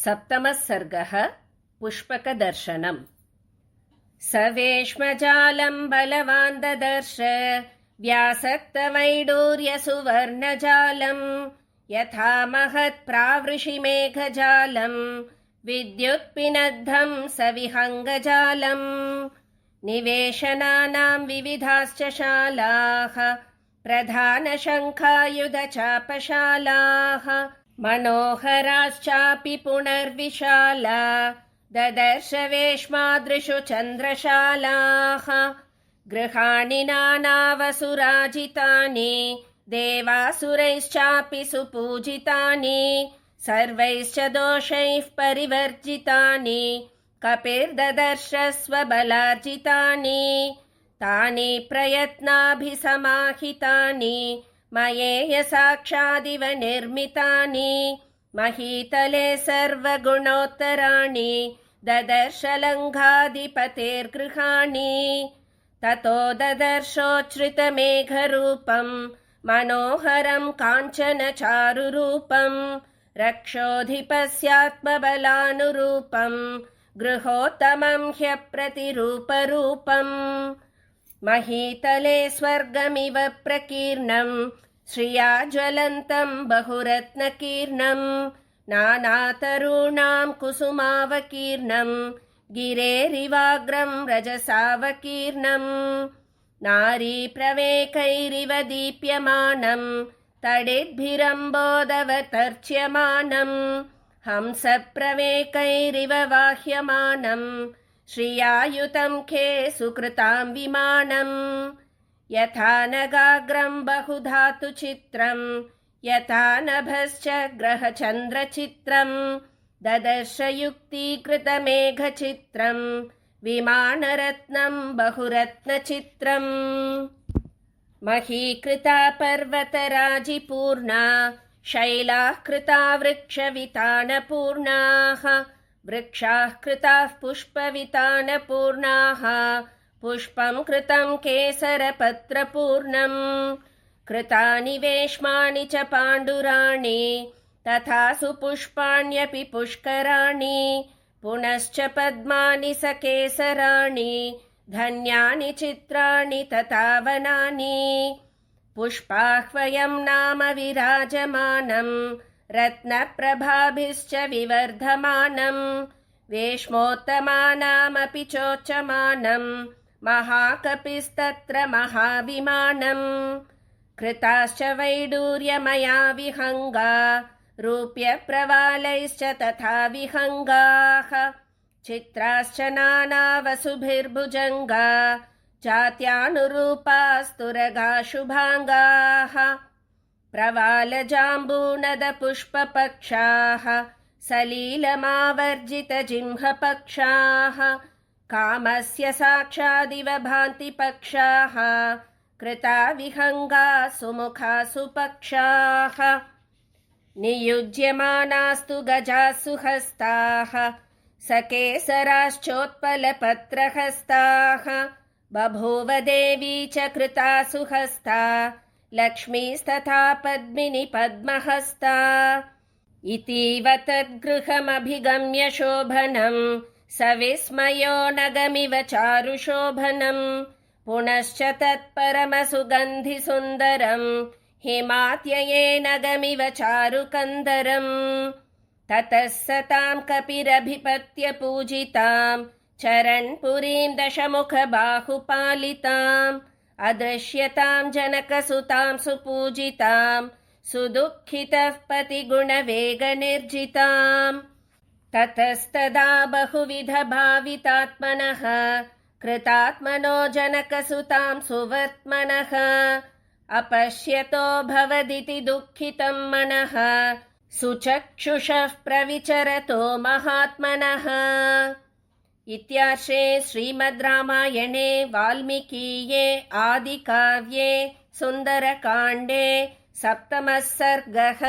सप्तमः सर्गः पुष्पकदर्शनम्। सवेश्मजालं बलवान् ददर्श व्यासक्तवैडूर्यसुवर्णजालं यथा महत्प्रावृषिमेघजालं विद्युत्पिनद्धं सविहङ्गजालं निवेशनानां विविधाश्च शालाः प्रधानशङ्खायुधचापशालाः मनोहराश्चापि पुनर्विशाला ददर्श वेश्मादृशु चन्द्रशालाः गृहाणि नानावसुराजितानि देवासुरैश्चापि सुपूजितानि सर्वैश्च दोषैः परिवर्जितानि कपिर्ददर्श स्वबलार्जितानि तानि प्रयत्नाभिसमाहितानि मयेय साक्षादिव निर्मितानि महीतले सर्वगुणोत्तराणि ददर्शलङ्घाधिपतेर्गृहाणि ततो ददर्शोच्छ्रितमेघरूपं मनोहरं काञ्चनचारुरूपं रक्षोऽधिपस्यात्मबलानुरूपं गृहोत्तमं ह्यप्रतिरूपरूपम् महीतले स्वर्गमिव प्रकीर्णं श्रिया ज्वलन्तं बहुरत्नकीर्णं नानातरूणां कुसुमावकीर्णं गिरेरिवाग्रं रजसावकीर्णं नारीप्रवेकैरिव दीप्यमानं तडिद्भिरम्बोदवतर्च्यमानं हंसप्रवेकैरिव वाह्यमानं श्रियायुतं खे सुकृतां विमानं यथा नगाग्रं बहुधातुचित्रं यथा नभश्च ग्रहचन्द्रचित्रं ददर्शयुक्तीकृतमेघचित्रं विमानरत्नं बहुरत्नचित्रम् महीकृता पर्वतराजिपूर्णा शैलाः कृता वृक्षवितानपूर्णाः वृक्षाः कृताः पुष्पवितानपूर्णाः पुष्पं कृतं केसरपत्रपूर्णं कृतानि वेश्मानि च पाण्डुराणि तथा सुपुष्पाण्यपि पुष्कराणि पुनश्च पद्मानि सकेसराणि धन्यानि चित्राणि तथा वनानि पुष्पाह्वयं नाम विराजमानं रत्नप्रभाभिश्च विवर्धमानं वेश्मोत्तमानामपि चोच्यमानं महाकपिस्तत्र महाविमानं कृताश्च वैडूर्यमया विहङ्गा रूप्यप्रवालैश्च तथा विहङ्गाः चित्राश्च नानावसुभिर्भुजङ्गा जात्यानुरूपास्तुरगाशुभाङ्गाः प्रवालजाम्बूनदपुष्पपक्षाः सलीलमावर्जितजिह्वपक्षाः कामस्य साक्षादिव भान्ति पक्षाः कृता विहङ्गा सुमुखा सुपक्षाः नियुज्यमानास्तु गजाः सुहस्ताः सकेसराश्चोत्पलपत्रहस्ताः बभूव देवी च कृता सुहस्ता लक्ष्मीस्तथा पद्मिनी पद्महस्ता इतीव तद्गृहमभिगम्य शोभनं सविस्मयो नगमिव चारुशोभनं पुनश्च तत्परमसुगन्धिसुन्दरं हिमात्यये नगमिव चारुकन्दरं ततः स तां कपिरभिपत्य पूजितां चरण्पुरीं दशमुखबाहुपालिताम् अदृश्यतां जनकसुतां सुपूजितां सुदुःखितः पतिगुणवेगनिर्जितां ततस्तदा बहुविधभावितात्मनः कृतात्मनो जनकसुतां सुवर्त्मनः अपश्यतो भवदिति दुःखितं मनः सुचक्षुषः प्रविचरतो महात्मनः। इत्यार्षे श्रीमद् रामायणे वाल्मीकीये आदिकाव्ये सुन्दरकाण्डे सप्तमः सर्गः।